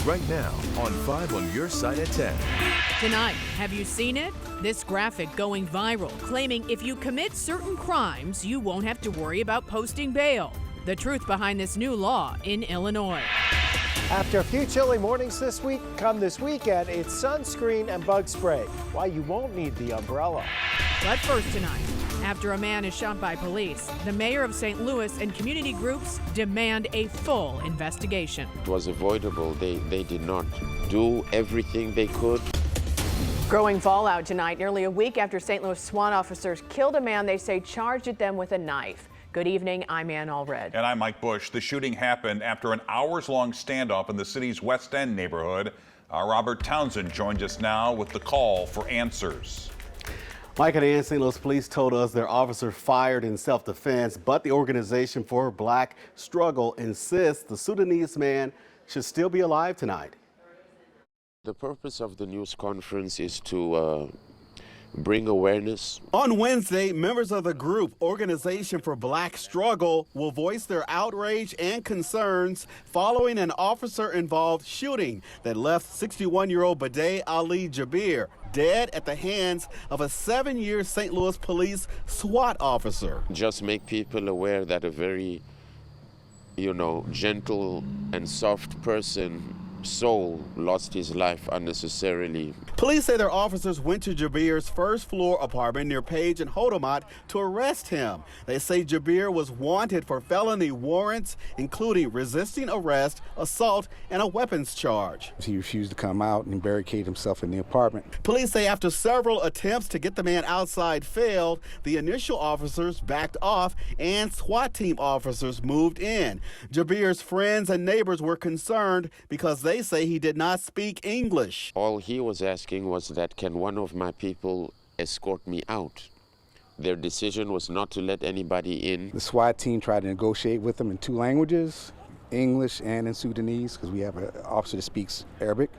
right now on 5 on your side at 10. Tonight, have you seen it? This graphic going viral, claiming if you commit certain crimes, you won't have to worry about posting bail. The truth behind this new law in Illinois. After a few chilly mornings this week, come this weekend, it's sunscreen and bug spray. Why you won't need the umbrella. But first tonight, after a man is shot by police, the mayor of St. Louis and community groups demand a full investigation. It was avoidable. They did not do everything they could. Growing fallout tonight, nearly a week after St. Louis SWAT officers killed a man they say charged at them with a knife. Good evening, I'm Ann Allred. And I'm Mike Bush. The shooting happened after an hours-long standoff in the city's West End neighborhood. Robert Townsend joins us now with the call for answers. Mike and Ann, St. Louis police told us their officer fired in self-defense, but the Organization for Black Struggle insists the Sudanese man should still be alive tonight. The purpose of the news conference is to bring awareness. On Wednesday, members of the group Organization for Black Struggle will voice their outrage and concerns following an officer-involved shooting that left 61-year-old Badeh Ali Jabir dead at the hands of a 7-year St. Louis police SWAT officer. Just make people aware that a very, gentle and soft person soul lost his life unnecessarily. Police say their officers went to Jabir's first-floor apartment near Page and Hodomat to arrest him. They say Jabir was wanted for felony warrants, including resisting arrest, assault, and a weapons charge. He refused to come out and barricaded himself in the apartment. Police say after several attempts to get the man outside failed, the initial officers backed off and SWAT team officers moved in. Jabir's friends and neighbors were concerned because they say he did not speak English. All he was asking was that, can one of my people escort me out? Their decision was not to let anybody in. The SWAT team tried to negotiate with him in 2 languages, English and in Sudanese, because we have an officer that speaks Arabic.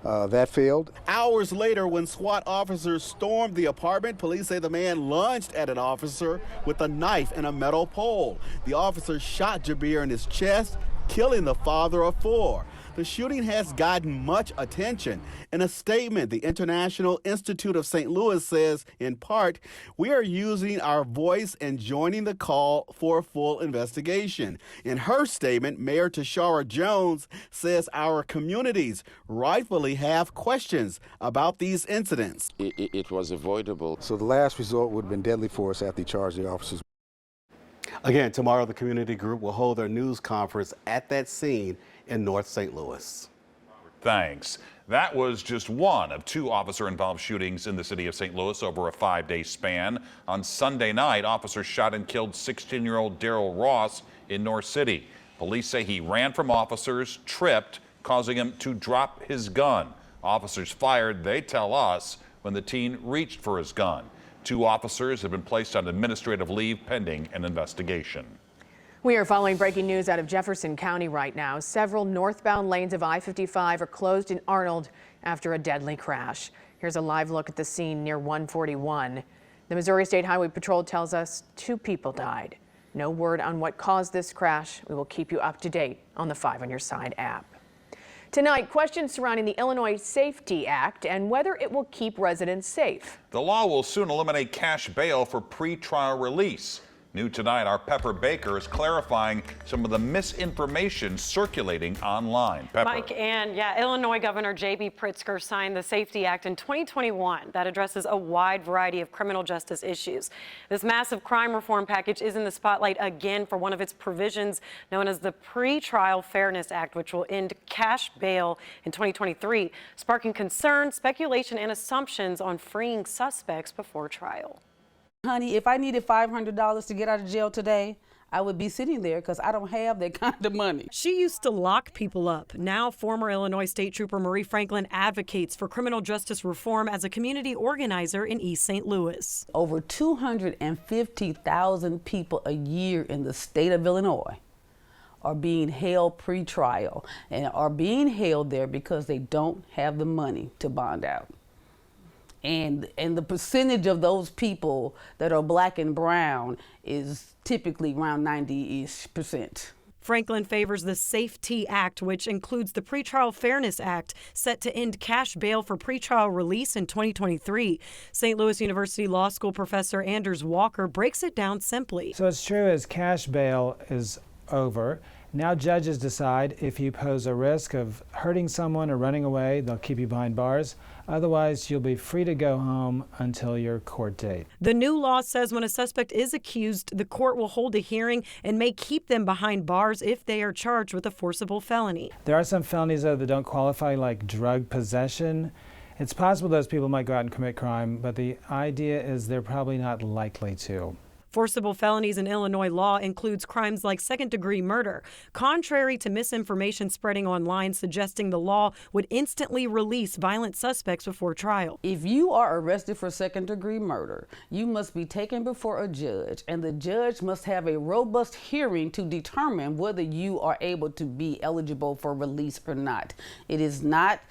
That failed. Hours later, when SWAT officers stormed the apartment, police say the man lunged at an officer with a knife and a metal pole. The officer shot Jabir in his chest, killing the father of 4. The shooting has gotten much attention. In a statement, the International Institute of St. Louis says, in part, we are using our voice and joining the call for a full investigation. In her statement, Mayor Tashara Jones says our communities rightfully have questions about these incidents. It was avoidable. So the last resort would have been deadly force after he charged the officers. Again, tomorrow the community group will hold their news conference at that scene in North St. Louis. Thanks. That was just one of 2 officer-involved shootings in the city of St. Louis over a 5-day span. On Sunday night, officers shot and killed 16-year-old Darrell Ross in North City. Police say he ran from officers, tripped, causing him to drop his gun. Officers fired, they tell us, when the teen reached for his gun. 2 officers have been placed on administrative leave pending an investigation. We are following breaking news out of Jefferson County right now. Several northbound lanes of I-55 are closed in Arnold after a deadly crash. Here's a live look at the scene near 141. The Missouri State Highway Patrol tells us 2 people died. No word on what caused this crash. We will keep you up to date on the 5 on Your Side app. Tonight, questions surrounding the Illinois Safety Act and whether it will keep residents safe. The law will soon eliminate cash bail for pretrial release. New tonight, our Pepper Baker is clarifying some of the misinformation circulating online. Pepper. Mike, and Illinois Governor J.B. Pritzker signed the Safety Act in 2021 that addresses a wide variety of criminal justice issues. This massive crime reform package is in the spotlight again for one of its provisions known as the Pretrial Fairness Act, which will end cash bail in 2023, sparking concern, speculation, and assumptions on freeing suspects before trial. Honey, if I needed $500 to get out of jail today, I would be sitting there because I don't have that kind of money. She used to lock people up. Now, former Illinois State Trooper Marie Franklin advocates for criminal justice reform as a community organizer in East St. Louis. Over 250,000 people a year in the state of Illinois are being held pretrial and are being held there because they don't have the money to bond out. And the percentage of those people that are black and brown is typically around 90-ish%. Franklin favors the SAFE-T Act, which includes the Pretrial Fairness Act, set to end cash bail for pretrial release in 2023. St. Louis University Law School professor Anders Walker breaks it down simply. So it's true as cash bail is over. Now judges decide if you pose a risk of hurting someone or running away, they'll keep you behind bars. Otherwise, you'll be free to go home until your court date. The new law says when a suspect is accused, the court will hold a hearing and may keep them behind bars if they are charged with a forcible felony. There are some felonies, though, that don't qualify, like drug possession. It's possible those people might go out and commit crime, but the idea is they're probably not likely to. Forcible felonies in Illinois law includes crimes like second-degree murder, contrary to misinformation spreading online suggesting the law would instantly release violent suspects before trial. If you are arrested for second-degree murder, you must be taken before a judge, and the judge must have a robust hearing to determine whether you are able to be eligible for release or not. It is not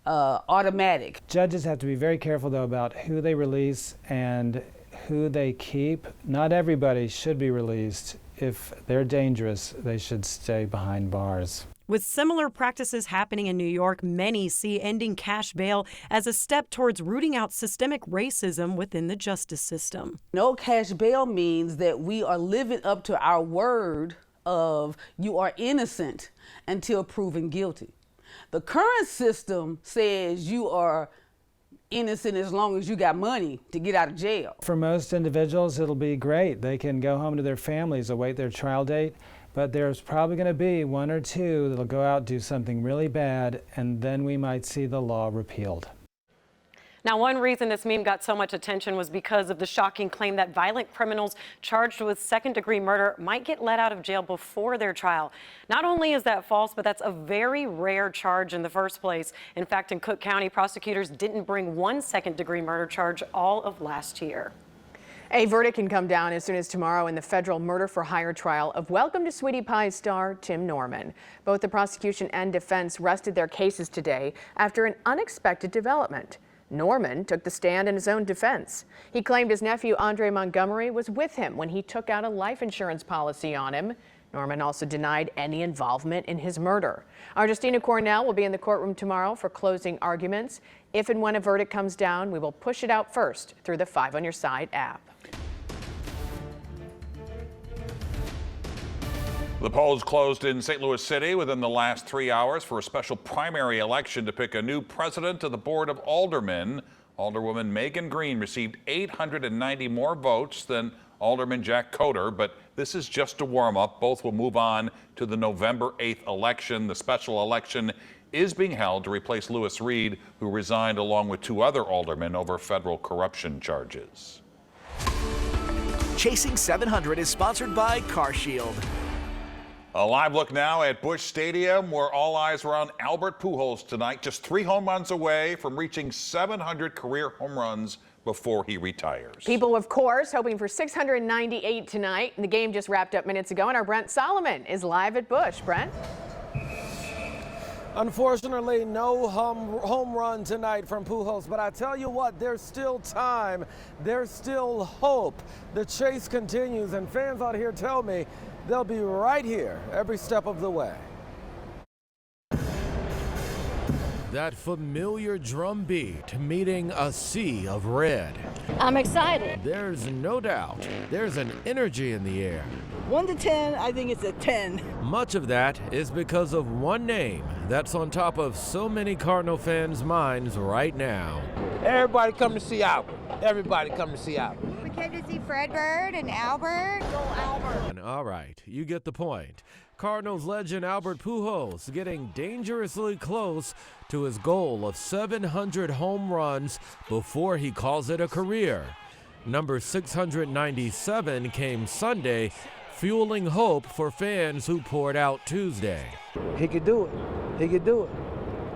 automatic. Judges have to be very careful, though, about who they release and who they keep. Not everybody should be released. If they're dangerous, they should stay behind bars. With similar practices happening in New York, many see ending cash bail as a step towards rooting out systemic racism within the justice system. No cash bail means that we are living up to our word of you are innocent until proven guilty. The current system says you are innocent as long as you got money to get out of jail. For most individuals, it'll be great. They can go home to their families, await their trial date, but there's probably going to be one or two that'll go out, do something really bad, and then we might see the law repealed. Now, one reason this meme got so much attention was because of the shocking claim that violent criminals charged with second-degree murder might get let out of jail before their trial. Not only is that false, but that's a very rare charge in the first place. In fact, in Cook County, prosecutors didn't bring one second-degree murder charge all of last year. A verdict can come down as soon as tomorrow in the federal murder-for-hire trial of Welcome to Sweetie Pie star Tim Norman. Both the prosecution and defense rested their cases today after an unexpected development. Norman took the stand in his own defense. He claimed his nephew Andre Montgomery was with him when he took out a life insurance policy on him. Norman also denied any involvement in his murder. Our Justina Cornell will be in the courtroom tomorrow for closing arguments. If and when a verdict comes down, we will push it out first through the 5 on Your Side app. The polls closed in St. Louis City within the last 3 hours for a special primary election to pick a new president of the Board of Aldermen. Alderwoman Megan Green received 890 more votes than Alderman Jack Coder, but this is just a warm-up. Both will move on to the November 8th election. The special election is being held to replace Lewis Reed, who resigned along with 2 other aldermen over federal corruption charges. Chasing 700 is sponsored by CarShield. A live look now at Busch Stadium, where all eyes are on Albert Pujols tonight, just 3 home runs away from reaching 700 career home runs before he retires. People, of course, hoping for 698 tonight. The game just wrapped up minutes ago, and our Brent Solomon is live at Busch. Brent? Unfortunately, no home run tonight from Pujols, but I tell you what, there's still time. There's still hope. The chase continues, and fans out here tell me they'll be right here every step of the way. That familiar drum beat meeting a sea of red. I'm excited. There's no doubt there's an energy in the air. 1 to 10, I think it's a 10. Much of that is because of one name that's on top of so many Cardinal fans' minds right now. Everybody come to see Albert. Everybody come to see Albert. We came to see Fred Bird and Albert. Go Albert. All right, you get the point. Cardinals legend Albert Pujols getting dangerously close to his goal of 700 home runs before he calls it a career. Number 697 came Sunday, fueling hope for fans who poured out Tuesday. He could do it. He could do it.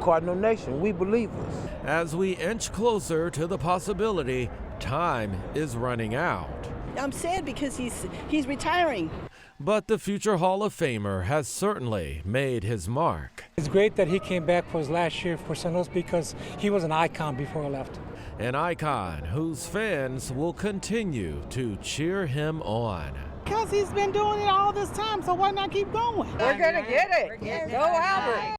Cardinal Nation, we believers. As we inch closer to the possibility, time is running out. I'm sad because he's retiring. But the future Hall of Famer has certainly made his mark. It's great that he came back for his last year for St. Louis because he was an icon before he left. An icon whose fans will continue to cheer him on. Because he's been doing it all this time, so why not keep going? We're going to get it. Go Albert.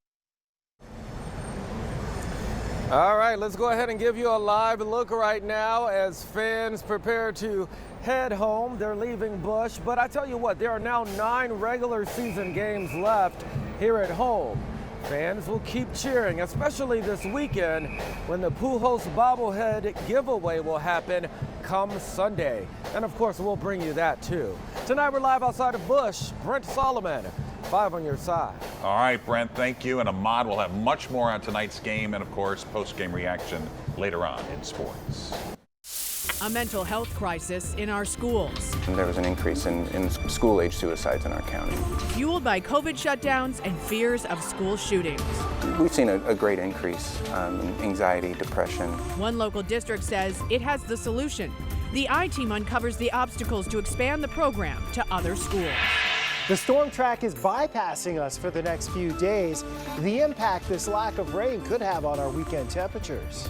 All right, let's go ahead and give you a live look right now as fans prepare to head home. They're leaving Busch, but I tell you what, there are now 9 regular season games left here at home. Fans will keep cheering, especially this weekend when the Pujols bobblehead giveaway will happen come Sunday. And of course, we'll bring you that too. Tonight, we're live outside of Busch. Brent Solomon, 5 on your side. All right, Brent, thank you. And Ahmad will have much more on tonight's game and, of course, post-game reaction later on in sports. A mental health crisis in our schools. And there was an increase in school-age suicides in our county. Fueled by COVID shutdowns and fears of school shootings. We've seen a great increase in anxiety, depression. One local district says it has the solution. The I-Team uncovers the obstacles to expand the program to other schools. The storm track is bypassing us for the next few days. The impact this lack of rain could have on our weekend temperatures.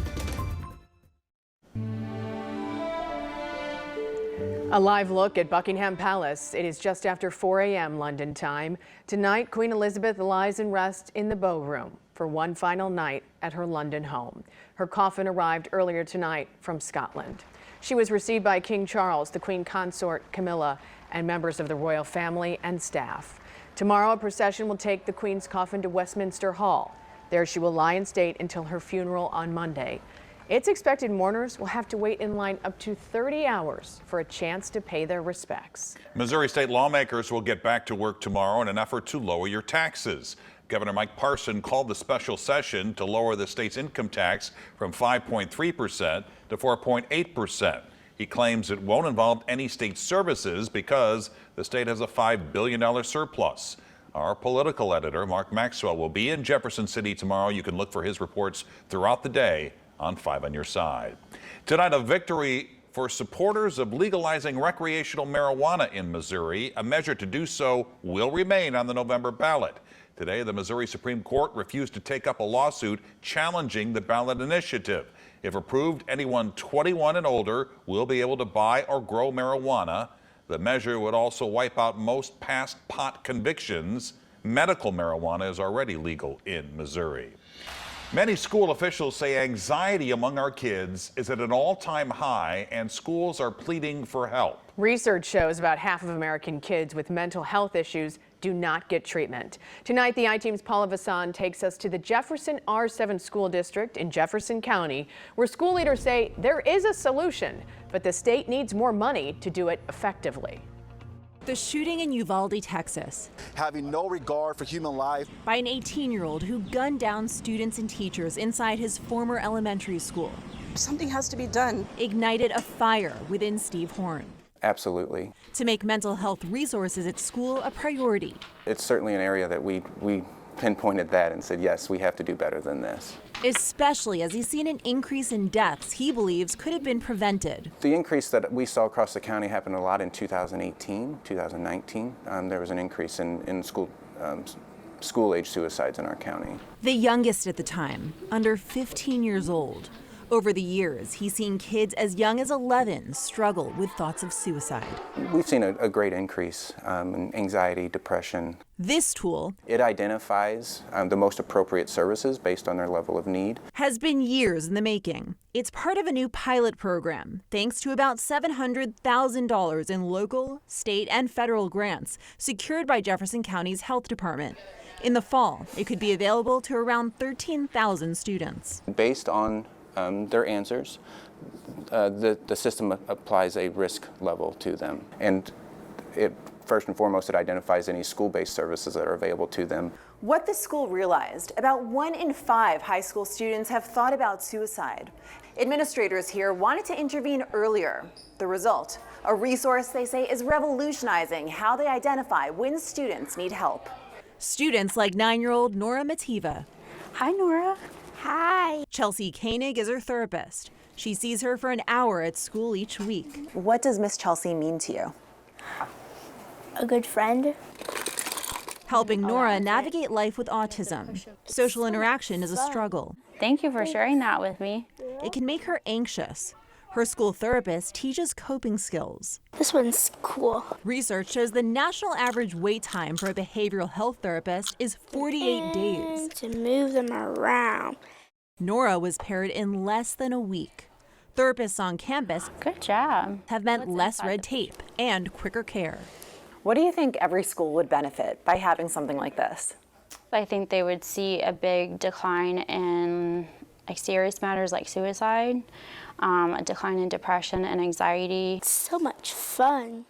A live look at Buckingham Palace. It is just after 4 a.m. London time. Tonight, Queen Elizabeth lies in rest in the Bow Room for one final night at her London home. Her coffin arrived earlier tonight from Scotland. She was received by King Charles, the Queen Consort Camilla, and members of the royal family and staff. Tomorrow, a procession will take the Queen's coffin to Westminster Hall. There she will lie in state until her funeral on Monday. It's expected mourners will have to wait in line up to 30 hours for a chance to pay their respects. Missouri state lawmakers will get back to work tomorrow in an effort to lower your taxes. Governor Mike Parson called the special session to lower the state's income tax from 5.3% to 4.8%. He claims it won't involve any state services because the state has a $5 billion surplus. Our political editor, Mark Maxwell, will be in Jefferson City tomorrow. You can look for his reports throughout the day on 5 on your side. Tonight, a victory for supporters of legalizing recreational marijuana in Missouri. A measure to do so will remain on the November ballot. Today, the Missouri Supreme Court refused to take up a lawsuit challenging the ballot initiative. If approved, anyone 21 and older will be able to buy or grow marijuana. The measure would also wipe out most past pot convictions. Medical marijuana is already legal in Missouri. Many school officials say anxiety among our kids is at an all-time high, and schools are pleading for help. Research shows about half of American kids with mental health issues do not get treatment. Tonight, the I-Team's Paula Vassan takes us to the Jefferson R7 school district in Jefferson County, where school leaders say there is a solution, but the state needs more money to do it effectively. The shooting in Uvalde, Texas. Having no regard for human life. By an 18-year-old who gunned down students and teachers inside his former elementary school. Something has to be done. Ignited a fire within Steve Horn. Absolutely. To make mental health resources at school a priority. It's certainly an area that we pinpointed that and said, yes, we have to do better than this. Especially as he's seen an increase in deaths he believes could have been prevented. The increase that we saw across the county happened a lot in 2018, 2019. There was an increase in school-age suicides in our county. The youngest at the time, under 15 years old. Over the years, he's seen kids as young as 11 struggle with thoughts of suicide. We've seen a great increase in anxiety, depression. This tool, it identifies the most appropriate services based on their level of need. Has been years in the making. It's part of a new pilot program, thanks to about $700,000 in local, state, and federal grants secured by Jefferson County's Health Department. In the fall, it could be available to around 13,000 students. Based on their answers, the system applies a risk level to them. And it first and foremost, it identifies any school-based services that are available to them. What the school realized, about 1 in 5 high school students have thought about suicide. Administrators here wanted to intervene earlier. The result, a resource they say is revolutionizing how they identify when students need help. Students like 9-year-old Nora Mativa. Hi, Nora. Hi. Chelsea Koenig is her therapist. She sees her for an hour at school each week. What does Miss Chelsea mean to you? A good friend. Helping Nora navigate life with autism. Social interaction is a struggle. Thank you for sharing that with me. It can make her anxious. Her school therapist teaches coping skills. This one's cool. Research shows the national average wait time for a behavioral health therapist is 48 days. To move them around. Nora was paired in less than a week. Therapists on campus, good job, have meant less red tape and quicker care. What do you think every school would benefit by having something like this? I think they would see a big decline in serious matters like suicide, a decline in depression and anxiety. It's so much fun.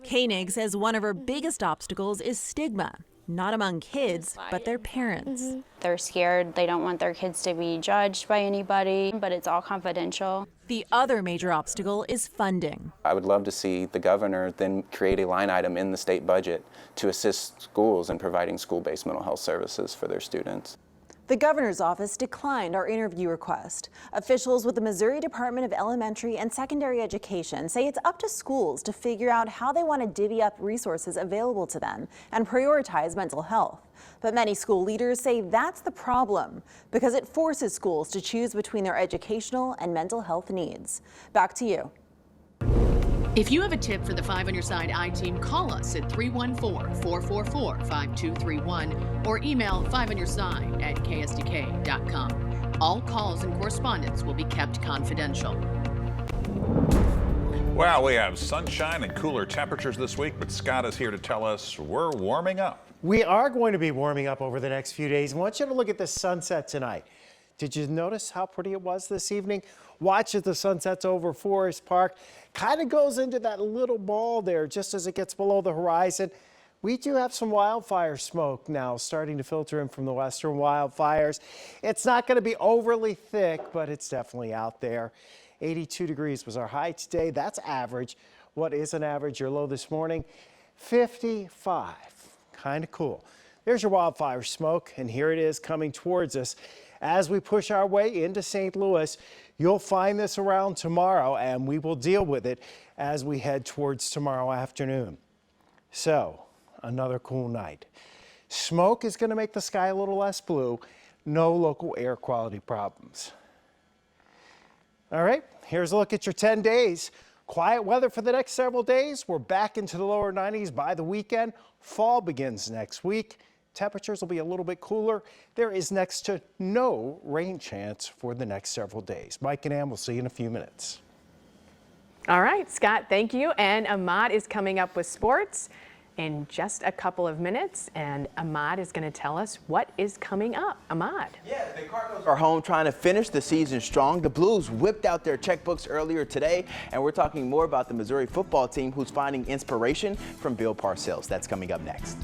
Koenig says one of her biggest obstacles is stigma, not among kids, but their parents. They're scared. They don't want their kids to be judged by anybody, but it's all confidential. The other major obstacle is funding. I would love to see the governor then create a line item in the state budget to assist schools in providing school-based mental health services for their students. The governor's office declined our interview request. Officials with the Missouri Department of Elementary and Secondary Education say it's up to schools to figure out how they want to divvy up resources available to them and prioritize mental health. But many school leaders say that's the problem because it forces schools to choose between their educational and mental health needs. Back to you. If you have a tip for the 5 on Your Side I-Team, call us at 314-444-5231 or email 5onyourside@ksdk.com. All calls and correspondence will be kept confidential. Well, we have sunshine and cooler temperatures this week, but Scott is here to tell us we're warming up. We are going to be warming up over the next few days. I want you to look at the sunset tonight. Did you notice how pretty it was this evening? Watch as the sun sets over Forest Park. Kind of goes into that little ball there just as it gets below the horizon. We do have some wildfire smoke now starting to filter in from the western wildfires. It's not going to be overly thick, but it's definitely out there. 82 degrees was our high today. That's average. What is an average? Your low this morning? 55. Kind of cool. There's your wildfire smoke, and here it is coming towards us. As we push our way into St. Louis, you'll find this around tomorrow, and we will deal with it as we head towards tomorrow afternoon. So, another cool night. Smoke is going to make the sky a little less blue. No local air quality problems. All right, here's a look at your 10 days. Quiet weather for the next several days. We're back into the lower 90s by the weekend. Fall begins next week. Temperatures will be a little bit cooler. There is next to no rain chance for the next several days. Mike and Ann will see you in a few minutes. All right, Scott, thank you. And Ahmad is coming up with sports in just a couple of minutes. And Ahmad is going to tell us what is coming up. Ahmad. Yeah, the Cardinals are home trying to finish the season strong. The Blues whipped out their checkbooks earlier today. And we're talking more about the Missouri football team who's finding inspiration from Bill Parcells. That's coming up next.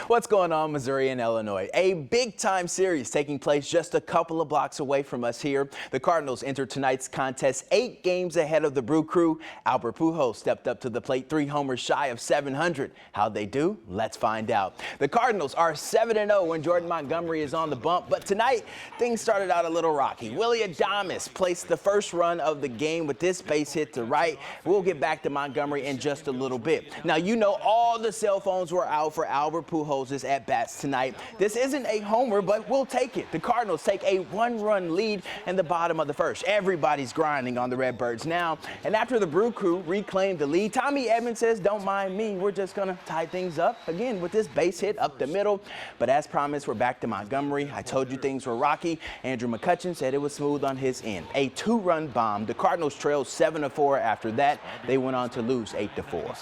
What's going on, Missouri and Illinois? A big-time series taking place just a couple of blocks away from us here. The Cardinals enter tonight's contest 8 games ahead of the Brew Crew. Albert Pujols stepped up to the plate 3 homers shy of 700. How'd they do? Let's find out. The Cardinals are 7-0 when Jordan Montgomery is on the bump, but tonight things started out a little rocky. Willie Adames placed the first run of the game with this base hit to right. We'll get back to Montgomery in just a little bit. Now, you know all the cell phones were out for Albert Pujols at-bats tonight. This isn't a homer, but we'll take it. The Cardinals take a 1-run lead in the bottom of the first. Everybody's grinding on the Redbirds now, and after the Brew Crew reclaimed the lead, Tommy Edmonds says, don't mind me, we're just gonna tie things up again with this base hit up the middle. But as promised, we're back to Montgomery. I told you things were rocky. Andrew McCutcheon said it was smooth on his end. A 2-run bomb. The Cardinals trailed 7-4 after that. They went on to lose 8-4.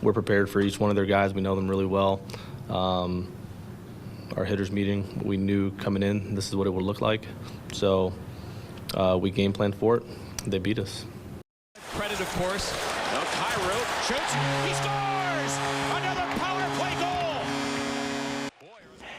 We're prepared for each one of their guys. We know them really well. Our hitters meeting, we knew coming in this is what it would look like. So we game planned for it. They beat us. Credit, of course. Cairo shoots. He scores! Another power play goal!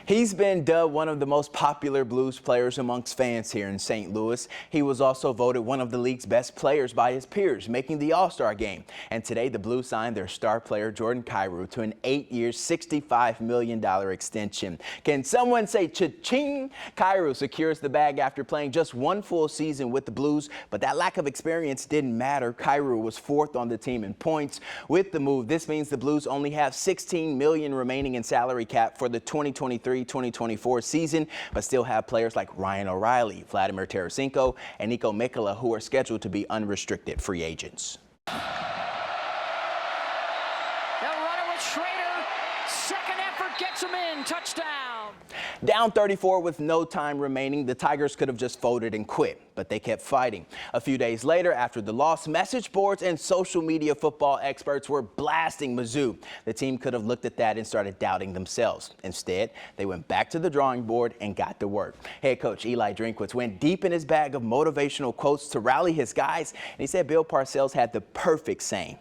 He's been dubbed one of the most popular Blues players amongst fans here in St. Louis. He was also voted one of the league's best players by his peers, making the All-Star game. And today, the Blues signed their star player, Jordan Kyrou, to an 8-year, $65 million extension. Can someone say cha-ching? Kyrou secures the bag after playing just 1 full season with the Blues, but that lack of experience didn't matter. Kyrou was 4th on the team in points. With the move, this means the Blues only have $16 million remaining in salary cap for the 2023 2023-2024 season, but still have players like Ryan O'Reilly, Vladimir Tarasenko, and Nico Mikkola, who are scheduled to be unrestricted free agents. The runner with Schrader. Second effort gets him in. Touchdown. Down 34 with no time remaining, the Tigers could have just folded and quit, but they kept fighting. A few days later, after the loss, message boards and social media football experts were blasting Mizzou. The team could have looked at that and started doubting themselves. Instead, they went back to the drawing board and got to work. Head coach Eli Drinkwitz went deep in his bag of motivational quotes to rally his guys, and he said Bill Parcells had the perfect saying.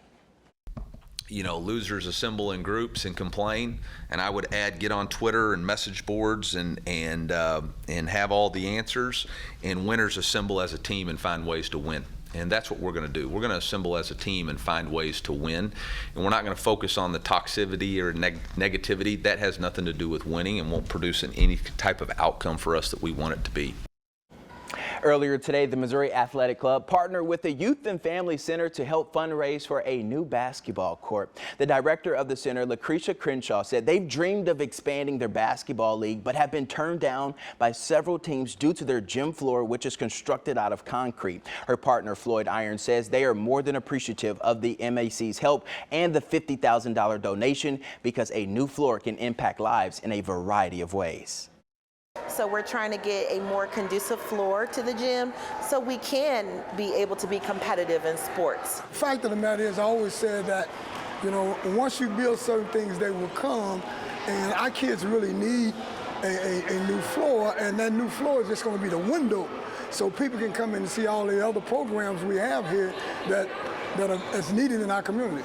You know, losers assemble in groups and complain, and I would add get on Twitter and message boards and have all the answers, and winners assemble as a team and find ways to win. And that's what we're going to do. We're going to assemble as a team and find ways to win. And we're not going to focus on the toxicity or negativity. That has nothing to do with winning and won't produce any type of outcome for us that we want it to be. Earlier today, the Missouri Athletic Club partnered with the Youth and Family Center to help fundraise for a new basketball court. The director of the center, Lucretia Crenshaw, said they've dreamed of expanding their basketball league, but have been turned down by several teams due to their gym floor, which is constructed out of concrete. Her partner, Floyd Iron, says they are more than appreciative of the MAC's help and the $50,000 donation because a new floor can impact lives in a variety of ways. So we're trying to get a more conducive floor to the gym so we can be able to be competitive in sports. The fact of the matter is, I always said that, you know, once you build certain things, they will come, and our kids really need a new floor, and that new floor is just going to be the window so people can come in and see all the other programs we have here that's needed in our community.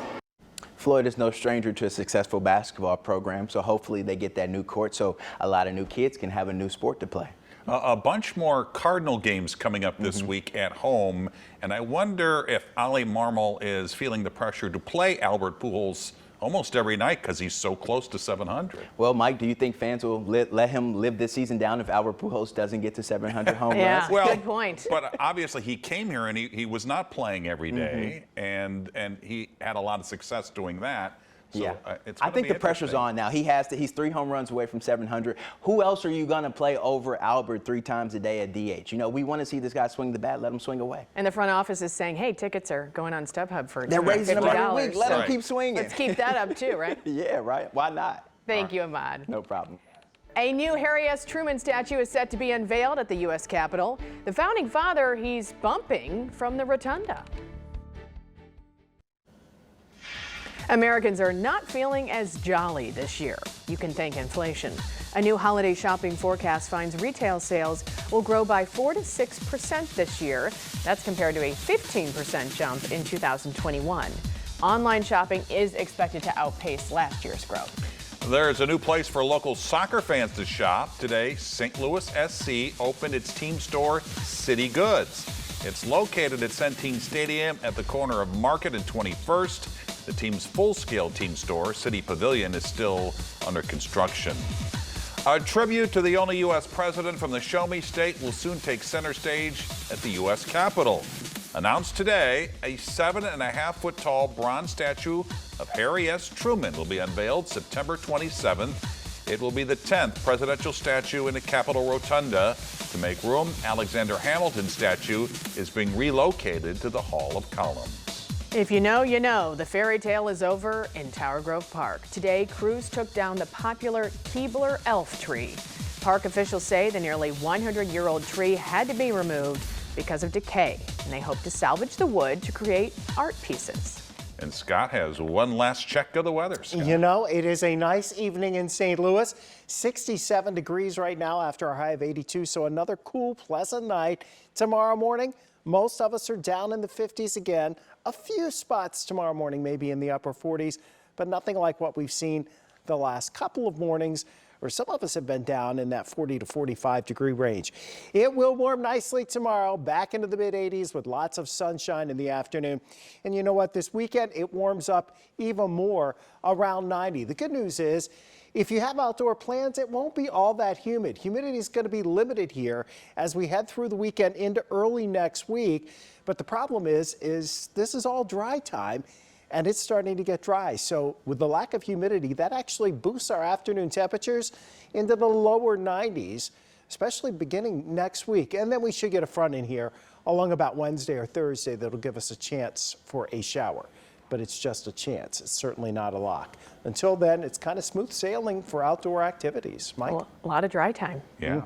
Floyd is no stranger to a successful basketball program, so hopefully they get that new court so a lot of new kids can have a new sport to play. A bunch more Cardinal games coming up this week at home, and I wonder if Ali Marmol is feeling the pressure to play Albert Pujols almost every night because he's so close to 700. Well, Mike, do you think fans will let him live this season down if Albert Pujols doesn't get to 700 home runs? Well, good point. But obviously he came here and he was not playing every day, and he had a lot of success doing that. So, yeah, it's I think the pressure's on now. He's 3 home runs away from 700. Who else are you going to play over Albert 3 times a day at DH? You know, we want to see this guy swing the bat. Let him swing away. And the front office is saying, hey, tickets are going on StubHub for They're raising them every week. Let so him keep swinging. Let's keep that up too, right? Yeah, right. Why not? Thank you, Ahmad. No problem. A new Harry S. Truman statue is set to be unveiled at the U.S. Capitol. The founding father, he's bumping from the rotunda. Americans are not feeling as jolly this year. You can thank inflation. A new holiday shopping forecast finds retail sales will grow by 4 to 6% this year. That's compared to a 15% jump in 2021. Online shopping is expected to outpace last year's growth. There's a new place for local soccer fans to shop. Today, St. Louis SC opened its team store, City Goods. It's located at Centene Stadium at the corner of Market and 21st. The team's full-scale team store, City Pavilion, is still under construction. A tribute to the only U.S. president from the Show Me State will soon take center stage at the U.S. Capitol. Announced today, a 7.5-foot tall bronze statue of Harry S. Truman will be unveiled September 27th. It will be the 10th presidential statue in the Capitol Rotunda. To make room, Alexander Hamilton's statue is being relocated to the Hall of Columns. If you know, you know. The fairy tale is over in Tower Grove Park. Today, crews took down the popular Keebler elf tree. Park officials say the nearly 100-year-old tree had to be removed because of decay, and they hope to salvage the wood to create art pieces. And Scott has one last check of the weather. Scott. You know, it is a nice evening in St. Louis. 67 degrees right now after a high of 82, so another cool, pleasant night. Tomorrow morning, most of us are down in the 50s again. A few spots tomorrow morning, maybe in the upper 40s, but nothing like what we've seen the last couple of mornings, where some of us have been down in that 40 to 45 degree range. It will warm nicely tomorrow, back into the mid 80s with lots of sunshine in the afternoon. And you know what? This weekend, it warms up even more, around 90. The good news is, if you have outdoor plans, it won't be all that humid. Humidity is going to be limited here as we head through the weekend into early next week. But the problem is this is all dry time, and it's starting to get dry. So with the lack of humidity, that actually boosts our afternoon temperatures into the lower 90s, especially beginning next week. And then we should get a front in here along about Wednesday or Thursday that'll give us a chance for a shower. But it's just a chance. It's certainly not a lock. Until then, it's kind of smooth sailing for outdoor activities. Mike? Well, a lot of dry time. Yeah.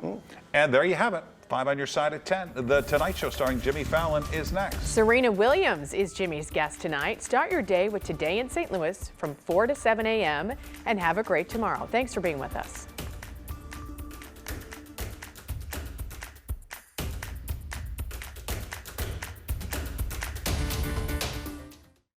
And there you have it. 5 on your side at 10. The Tonight Show starring Jimmy Fallon is next. Serena Williams is Jimmy's guest tonight. Start your day with Today in St. Louis from 4 to 7 a.m. and have a great tomorrow. Thanks for being with us.